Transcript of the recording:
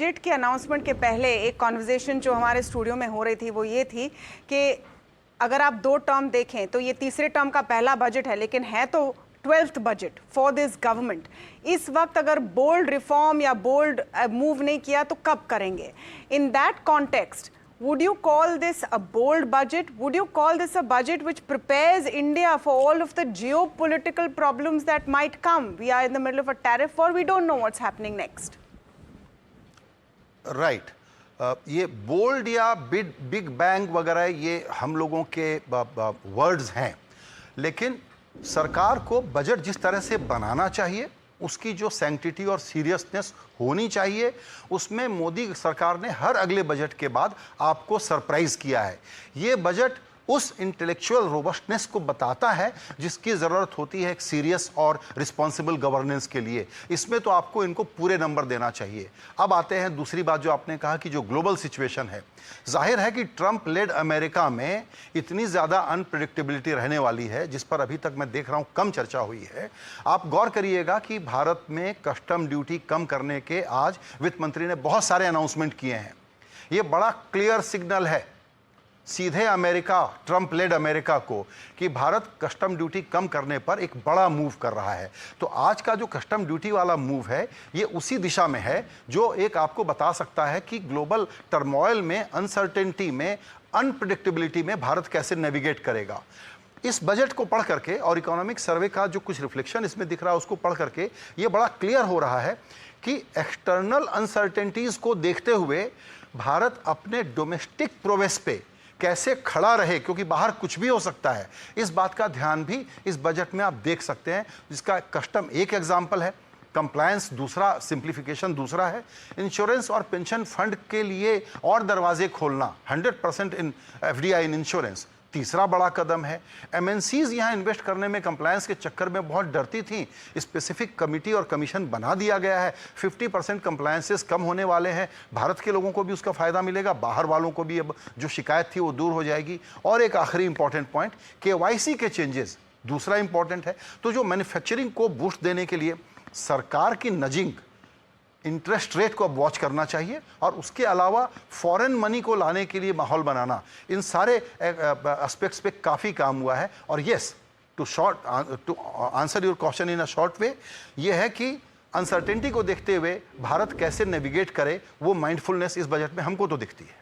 Budget के announcement के पहले एक कॉन्वर्जेशन जो हमारे स्टूडियो में हो रही थी वो ये थी कि अगर आप 2 टर्म देखें तो ये तीसरे टर्म का पहला बजट है, लेकिन है तो 12th budget for this government. इस वक्त अगर बोल्ड रिफॉर्म या बोल्ड मूव नहीं किया तो कब करेंगे? In that context, would you call this a bold budget? Would you call this a budget which prepares India for all of the geopolitical problems that might come? We are in the middle of a tariff war. We don't know what's happening next. Right ये bold या big bang वगैरह ये हम लोगों के words हैं, लेकिन सरकार को बजट जिस तरह से बनाना चाहिए, उसकी जो सैंक्टिटी और सीरियसनेस होनी चाहिए, उसमें मोदी सरकार ने हर अगले बजट के बाद आपको सरप्राइज किया है। ये बजट उस इंटेलेक्चुअल रोबस्टनेस को बताता है जिसकी ज़रूरत होती है एक सीरियस और रिस्पॉन्सिबल गवर्नेंस के लिए। इसमें तो आपको इनको पूरे नंबर देना चाहिए। अब आते हैं दूसरी बात जो आपने कहा कि जो ग्लोबल सिचुएशन है, जाहिर है कि ट्रंप लेड अमेरिका में इतनी ज़्यादा अनप्रेडिक्टेबिलिटी रहने वाली है, जिस पर अभी तक मैं देख रहा हूँ कम चर्चा हुई है। आप गौर करिएगा कि भारत में कस्टम ड्यूटी कम करने के आज वित्त मंत्री ने बहुत सारे अनाउंसमेंट किए हैं। ये बड़ा क्लियर सिग्नल है सीधे अमेरिका, ट्रंप लेड अमेरिका को, कि भारत कस्टम ड्यूटी कम करने पर एक बड़ा मूव कर रहा है। तो आज का जो कस्टम ड्यूटी वाला मूव है ये उसी दिशा में है जो एक आपको बता सकता है कि ग्लोबल टर्मोइल में, अनसर्टेनिटी में, अनप्रेडिक्टेबिलिटी में भारत कैसे नेविगेट करेगा। इस बजट को पढ़ करके और इकोनॉमिक सर्वे का जो कुछ रिफ्लेक्शन इसमें दिख रहा है उसको पढ़ करके ये बड़ा क्लियर हो रहा है कि एक्सटर्नल अनसर्टेनिटीज को देखते हुए भारत अपने डोमेस्टिक प्रोग्रेस पे कैसे खड़ा रहे, क्योंकि बाहर कुछ भी हो सकता है, इस बात का ध्यान भी इस बजट में आप देख सकते हैं। जिसका कस्टम एक एग्जाम्पल है, कंप्लायंस दूसरा, सिंप्लीफिकेशन दूसरा है, इंश्योरेंस और पेंशन फंड के लिए और दरवाजे खोलना, 100% इन एफडीआई इन इंश्योरेंस तीसरा बड़ा कदम है। एमएनसीज यहाँ इन्वेस्ट करने में कंप्लायंस के चक्कर में बहुत डरती थी, स्पेसिफिक कमिटी और कमीशन बना दिया गया है। 50% कंप्लायंसेस कम होने वाले हैं, भारत के लोगों को भी उसका फ़ायदा मिलेगा, बाहर वालों को भी अब जो शिकायत थी वो दूर हो जाएगी। और एक आखिरी इंपॉर्टेंट पॉइंट, केवाईसी के चेंजेस दूसरा इंपॉर्टेंट है। तो जो मैन्युफैक्चरिंग को बूस्ट देने के लिए सरकार की नजिंग इंटरेस्ट रेट को अब वॉच करना चाहिए, और उसके अलावा फॉरेन मनी को लाने के लिए माहौल बनाना, इन सारे एस्पेक्ट्स पे काफ़ी काम हुआ है। और yes, to answer your question in a short way, ये है कि अनसर्टेनिटी को देखते हुए भारत कैसे नेविगेट करे, वो माइंडफुलनेस इस बजट में हमको तो दिखती है।